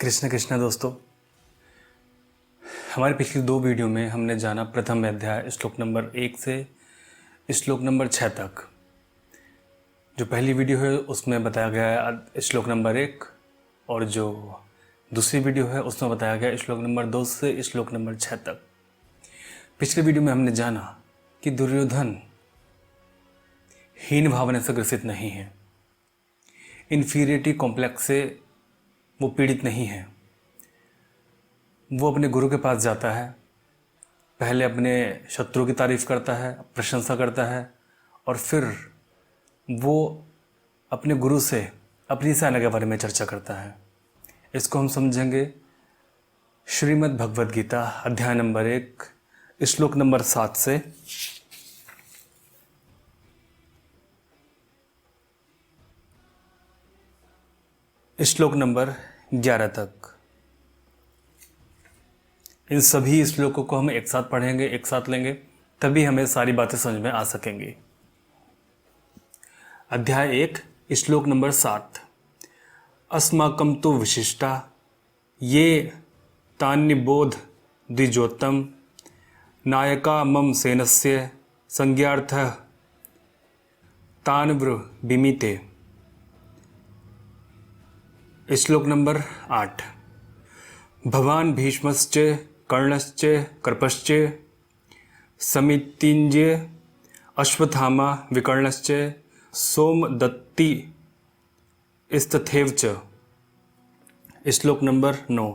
कृष्ण कृष्ण दोस्तों, हमारे पिछली 2 वीडियो में हमने जाना प्रथम अध्याय श्लोक नंबर 1 से श्लोक नंबर 6 तक। जो पहली वीडियो है उसमें बताया गया है श्लोक नंबर 1 और जो दूसरी वीडियो है उसमें बताया गया श्लोक नंबर 2 से श्लोक नंबर 6 तक। पिछले वीडियो में हमने जाना कि दुर्योधन हीन भावना से ग्रसित नहीं है, इन्फीरियरिटी कॉम्प्लेक्स से वो पीड़ित नहीं है। वो अपने गुरु के पास जाता है, पहले अपने शत्रु की तारीफ़ करता है, प्रशंसा करता है और फिर वो अपने गुरु से अपनी सेना के बारे में चर्चा करता है। इसको हम समझेंगे श्रीमद् भगवद गीता अध्याय नंबर 1 श्लोक नंबर 7 से श्लोक नंबर 11 तक। इन सभी श्लोकों को हम एक साथ पढ़ेंगे, एक साथ लेंगे, तभी हमें सारी बातें समझ में आ सकेंगी। अध्याय 1 श्लोक नंबर 7। अस्माकं तु विशिष्टा ये तान्निबोध द्विजोत्तम नायका मम सेनस्य संज्ञार्थः तान्व्र बिमीते। श्लोक नंबर 8। भवान भीष्मश्च कर्णश्च कृपश्च समितिञ्जय अश्वत्थामा विकर्णश्च सोमदत्ति स्तथैव च। श्लोक नंबर 9।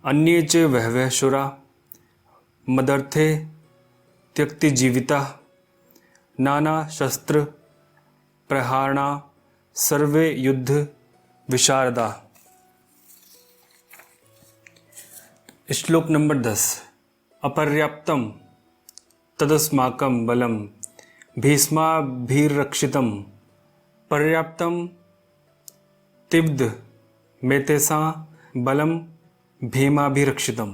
अन्ये च बहवः शूरा मदर्थे त्यक्तजीविता नाना शस्त्र प्रहारणा सर्वे युद्ध विशारदा। श्लोक नंबर 10। अपर्याप्तम तदस्माकं बलम भीष्माभिरक्षितम पर्याप्तम तिब्द मेतेसा बलम भीमाभिरक्षितम।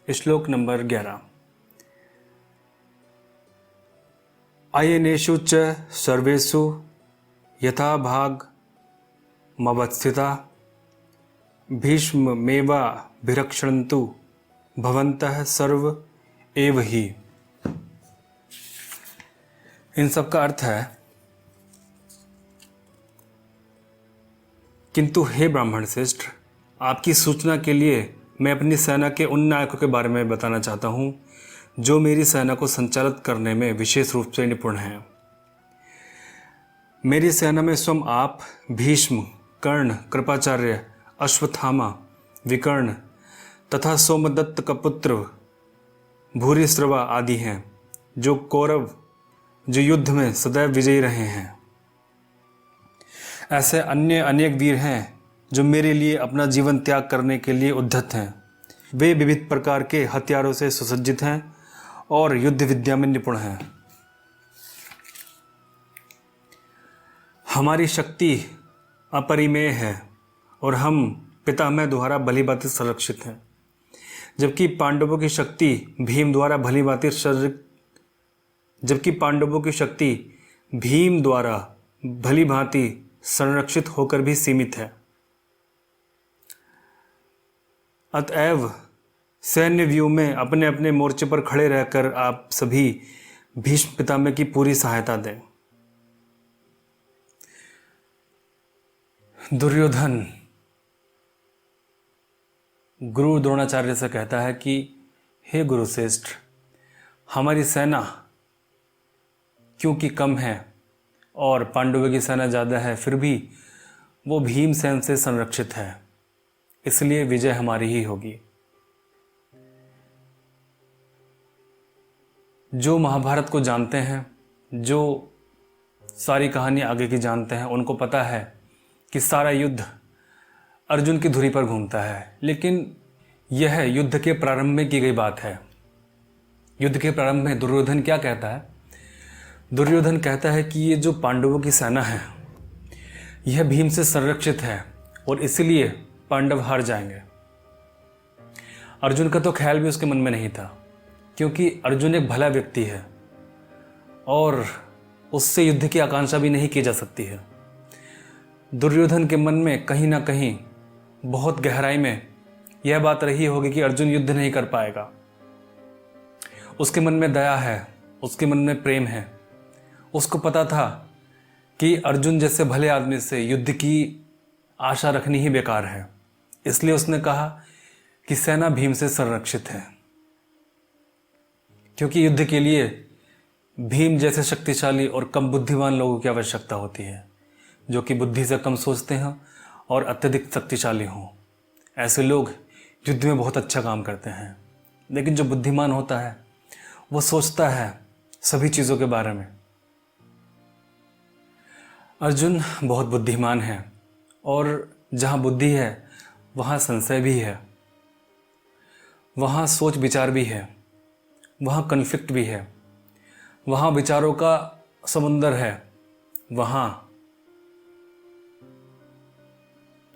श्लोक नंबर 11। अयनेषु च सर्वेषु यथा भाग मवस्थिता भीष्ममेवाभिरक्षन्तु भवन्तः सर्व एव ही। इन सब का अर्थ है, किंतु हे ब्राह्मण श्रेष्ठ, आपकी सूचना के लिए मैं अपनी सेना के उन नायकों के बारे में बताना चाहता हूँ जो मेरी सेना को संचालित करने में विशेष रूप से निपुण हैं। मेरी सेना में स्वयं आप, भीष्म, कर्ण, कृपाचार्य, अश्वत्थामा, विकर्ण तथा सोमदत्त का पुत्र भूरिश्रवा आदि हैं, जो कौरव जो युद्ध में सदैव विजयी रहे हैं। ऐसे अन्य अनेक वीर हैं जो मेरे लिए अपना जीवन त्याग करने के लिए उद्यत हैं। वे विविध प्रकार के हथियारों से सुसज्जित हैं और युद्ध विद्या में निपुण हैं। हमारी शक्ति अपरिमेय है और हम पितामह द्वारा भली भांति संरक्षित हैं, जबकि पांडवों की शक्ति भीम द्वारा भली भांति संरक्षित होकर भी सीमित है। अतएव सैन्य व्यूह में अपने अपने मोर्चे पर खड़े रहकर आप सभी भीष्म पितामह की पूरी सहायता दें। दुर्योधन गुरु द्रोणाचार्य से कहता है कि हे गुरुश्रेष्ठ, हमारी सेना क्योंकि कम है और पांडवों की सेना ज़्यादा है, फिर भी वो भीमसेन से संरक्षित है, इसलिए विजय हमारी ही होगी। जो महाभारत को जानते हैं, जो सारी कहानी आगे की जानते हैं, उनको पता है कि सारा युद्ध अर्जुन की धुरी पर घूमता है, लेकिन यह युद्ध के प्रारंभ में की गई बात है। युद्ध के प्रारंभ में दुर्योधन क्या कहता है? दुर्योधन कहता है कि ये जो पांडवों की सेना है यह भीम से संरक्षित है और इसलिए पांडव हार जाएंगे। अर्जुन का तो ख्याल भी उसके मन में नहीं था, क्योंकि अर्जुन एक भला व्यक्ति है और उससे युद्ध की आकांक्षा भी नहीं की जा सकती है। दुर्योधन के मन में कहीं ना कहीं बहुत गहराई में यह बात रही होगी कि अर्जुन युद्ध नहीं कर पाएगा। उसके मन में दया है, उसके मन में प्रेम है। उसको पता था कि अर्जुन जैसे भले आदमी से युद्ध की आशा रखनी ही बेकार है। इसलिए उसने कहा कि सेना भीम से संरक्षित है, क्योंकि युद्ध के लिए भीम जैसे शक्तिशाली और कम बुद्धिमान लोगों की आवश्यकता होती है, जो कि बुद्धि से कम सोचते हैं और अत्यधिक शक्तिशाली हों। ऐसे लोग युद्ध में बहुत अच्छा काम करते हैं। लेकिन जो बुद्धिमान होता है वो सोचता है सभी चीज़ों के बारे में। अर्जुन बहुत बुद्धिमान है, और जहाँ बुद्धि है वहाँ संशय भी है, वहाँ सोच विचार भी है, वहाँ कन्फ्लिक्ट भी है, वहाँ विचारों का समुंदर है, वहाँ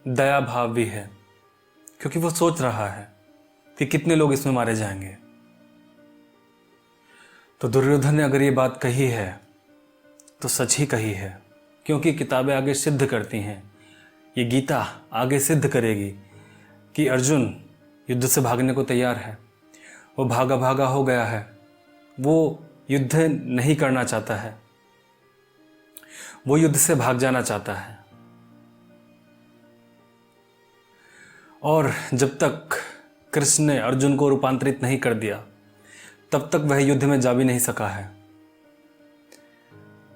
दया भाव भी है, क्योंकि वो सोच रहा है कि कितने लोग इसमें मारे जाएंगे। तो दुर्योधन ने अगर ये बात कही है तो सच ही कही है, क्योंकि किताबें आगे सिद्ध करती हैं, ये गीता आगे सिद्ध करेगी कि अर्जुन युद्ध से भागने को तैयार है। वो भागा भागा हो गया है, वो युद्ध नहीं करना चाहता है, वो युद्ध से भाग जाना चाहता है। और जब तक कृष्ण ने अर्जुन को रूपांतरित नहीं कर दिया तब तक वह युद्ध में जा भी नहीं सका है।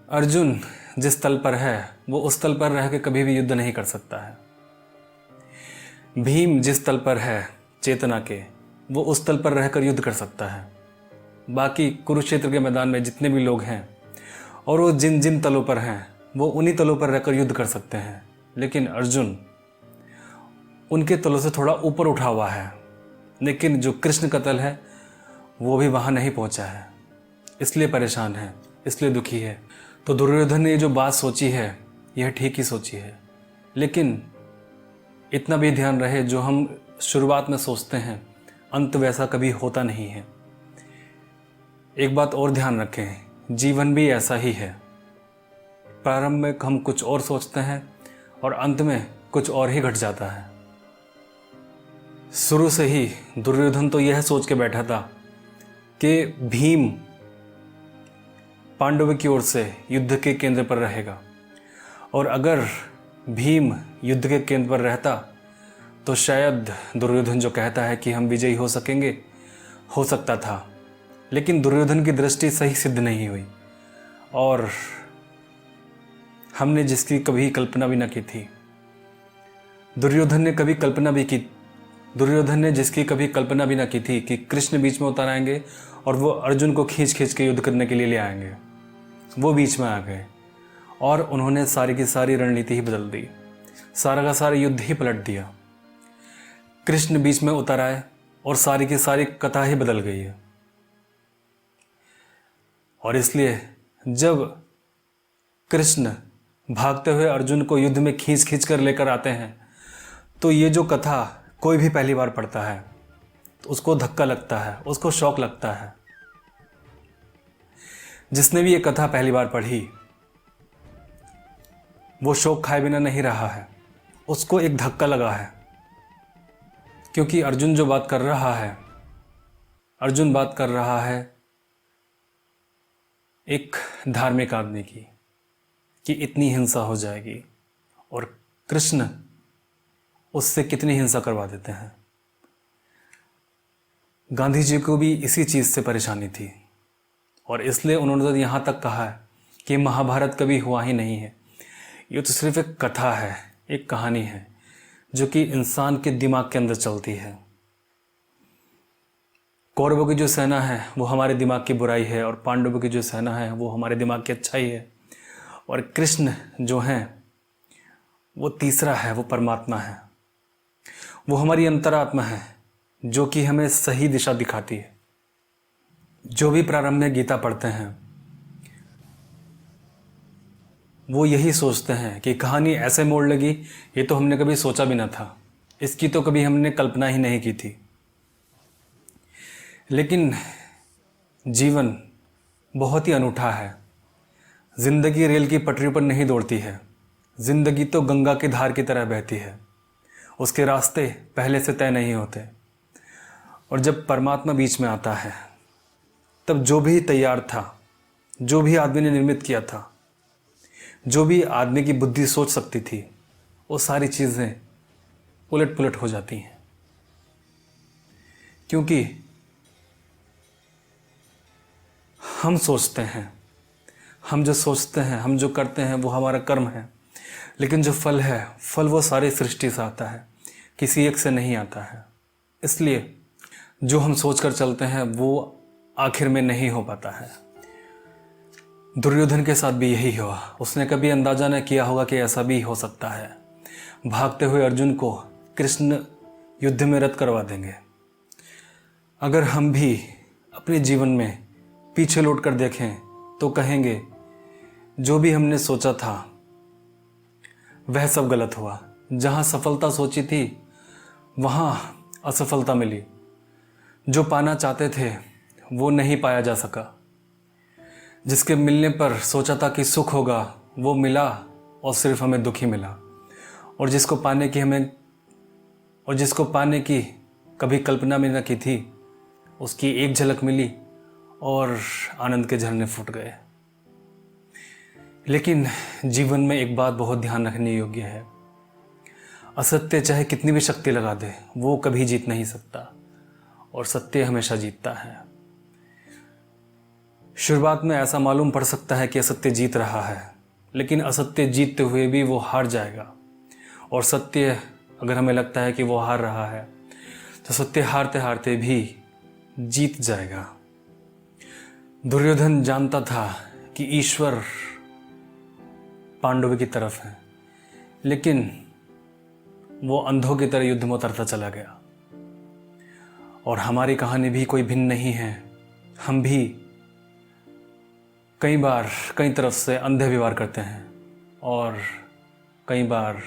अर्जुन जिस तल पर है वो उस तल पर रह के कभी भी युद्ध नहीं कर सकता है। भीम जिस तल पर है चेतना के, वो उस तल पर रहकर युद्ध कर सकता है। बाकी कुरुक्षेत्र के मैदान में जितने भी लोग हैं और वो जिन जिन तलों पर हैं वो उन्हीं तलों पर रहकर युद्ध कर सकते हैं। लेकिन अर्जुन उनके तलों से थोड़ा ऊपर उठा हुआ है, लेकिन जो कृष्ण का तल है वो भी वहाँ नहीं पहुँचा है, इसलिए परेशान है, इसलिए दुखी है। तो दुर्योधन ने जो बात सोची है यह ठीक ही सोची है, लेकिन इतना भी ध्यान रहे जो हम शुरुआत में सोचते हैं अंत वैसा कभी होता नहीं है। एक बात और ध्यान रखें, जीवन भी ऐसा ही है। प्रारंभ में हम कुछ और सोचते हैं और अंत में कुछ और ही घट जाता है। शुरू से ही दुर्योधन तो यह सोच के बैठा था कि भीम पांडवों की ओर से युद्ध के केंद्र पर रहेगा, और अगर भीम युद्ध के केंद्र पर रहता तो शायद दुर्योधन जो कहता है कि हम विजयी हो सकेंगे, हो सकता था। लेकिन दुर्योधन की दृष्टि सही सिद्ध नहीं हुई, और हमने जिसकी कभी कल्पना भी न की थी, दुर्योधन ने जिसकी कभी कल्पना भी ना की थी कि कृष्ण बीच में उतर आएंगे और वो अर्जुन को खींच खींच के युद्ध करने के लिए ले आएंगे, वो बीच में आ गए और उन्होंने सारी की सारी रणनीति ही बदल दी, सारा का सारा युद्ध ही पलट दिया। कृष्ण बीच में उतर आए और सारी की सारी कथा ही बदल गई है। और इसलिए जब कृष्ण भागते हुए अर्जुन को युद्ध में खींच खींच कर लेकर आते हैं तो ये जो कथा कोई भी पहली बार पढ़ता है तो उसको धक्का लगता है, उसको शौक लगता है। जिसने भी ये कथा पहली बार पढ़ी वो शौक खाए बिना नहीं रहा है, उसको एक धक्का लगा है, क्योंकि अर्जुन बात कर रहा है एक धार्मिक आदमी की, कि इतनी हिंसा हो जाएगी, और कृष्ण उससे कितनी हिंसा करवा देते हैं। गांधी जी को भी इसी चीज़ से परेशानी थी, और इसलिए उन्होंने तो यहाँ तक कहा है कि महाभारत कभी हुआ ही नहीं है, ये तो सिर्फ एक कथा है, एक कहानी है जो कि इंसान के दिमाग के अंदर चलती है। कौरवों की जो सेना है वो हमारे दिमाग की बुराई है, और पांडवों की जो सेना है वो हमारे दिमाग की अच्छाई है, और कृष्ण जो हैं वो तीसरा है, वो परमात्मा है, वो हमारी अंतरात्मा है जो कि हमें सही दिशा दिखाती है। जो भी प्रारंभ में गीता पढ़ते हैं वो यही सोचते हैं कि कहानी ऐसे मोड़ लगी, ये तो हमने कभी सोचा भी ना था, इसकी तो कभी हमने कल्पना ही नहीं की थी। लेकिन जीवन बहुत ही अनूठा है। जिंदगी रेल की पटरी पर नहीं दौड़ती है, जिंदगी तो गंगा की धार की तरह बहती है, उसके रास्ते पहले से तय नहीं होते। और जब परमात्मा बीच में आता है, तब जो भी तैयार था, जो भी आदमी ने निर्मित किया था, जो भी आदमी की बुद्धि सोच सकती थी, वो सारी चीज़ें उलट पुलट हो जाती हैं। क्योंकि हम सोचते हैं, हम जो सोचते हैं, हम जो करते हैं, वो हमारा कर्म है। लेकिन जो फल है, फल वो सारी सृष्टि से आता है, किसी एक से नहीं आता है। इसलिए जो हम सोच कर चलते हैं वो आखिर में नहीं हो पाता है। दुर्योधन के साथ भी यही हुआ। उसने कभी अंदाजा न किया होगा कि ऐसा भी हो सकता है। भागते हुए अर्जुन को कृष्ण युद्ध में रत करवा देंगे। अगर हम भी अपने जीवन में पीछे लौट कर देखें तो कहेंगे जो भी हमने सोचा था वह सब गलत हुआ। जहाँ सफलता सोची थी वहाँ असफलता मिली। जो पाना चाहते थे वो नहीं पाया जा सका। जिसके मिलने पर सोचा था कि सुख होगा वो मिला और सिर्फ हमें दुख ही मिला। और जिसको पाने की कभी कल्पना में न की थी, उसकी एक झलक मिली और आनंद के झरने फूट गए। लेकिन जीवन में एक बात बहुत ध्यान रखने योग्य है, असत्य चाहे कितनी भी शक्ति लगा दे वो कभी जीत नहीं सकता, और सत्य हमेशा जीतता है। शुरुआत में ऐसा मालूम पड़ सकता है कि असत्य जीत रहा है, लेकिन असत्य जीतते हुए भी वो हार जाएगा। और सत्य अगर हमें लगता है कि वो हार रहा है, तो सत्य हारते हारते भी जीत जाएगा। दुर्योधन जानता था कि ईश्वर पांडवों की तरफ है, लेकिन वो अंधों की तरह युद्ध में उतरता चला गया। और हमारी कहानी भी कोई भिन्न नहीं है। हम भी कई बार कई तरफ से अंधे व्यवहार करते हैं और कई बार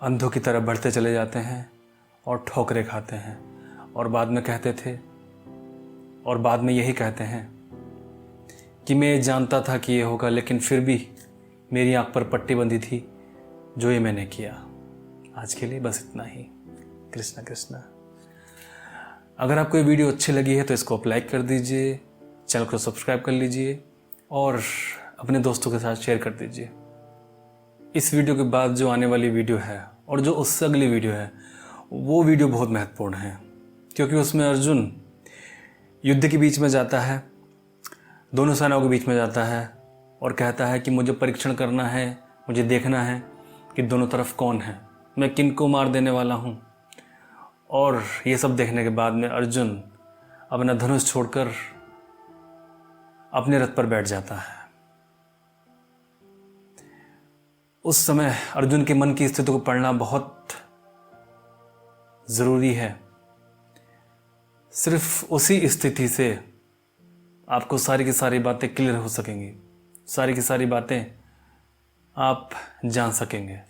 अंधों की तरफ बढ़ते चले जाते हैं और ठोकरें खाते हैं। और बाद में यही कहते हैं कि मैं जानता था कि ये होगा, लेकिन फिर भी मेरी आंख पर पट्टी बंधी थी, जो ये मैंने किया। आज के लिए बस इतना ही। कृष्णा कृष्णा। अगर आपको ये वीडियो अच्छी लगी है तो इसको आप लाइक कर दीजिए, चैनल को सब्सक्राइब कर लीजिए और अपने दोस्तों के साथ शेयर कर दीजिए। इस वीडियो के बाद जो आने वाली वीडियो है और जो उससे अगली वीडियो है, वो वीडियो बहुत महत्वपूर्ण है, क्योंकि उसमें अर्जुन युद्ध के बीच में जाता है, दोनों सेनाओं के बीच में जाता है और कहता है कि मुझे परीक्षण करना है, मुझे देखना है कि दोनों तरफ कौन है, मैं किन को मार देने वाला हूँ। और ये सब देखने के बाद में अर्जुन अपना धनुष छोड़कर अपने रथ पर बैठ जाता है। उस समय अर्जुन के मन की स्थिति को पढ़ना बहुत ज़रूरी है। सिर्फ उसी स्थिति से आपको सारी की सारी बातें क्लियर हो सकेंगी, सारी की सारी बातें आप जान सकेंगे।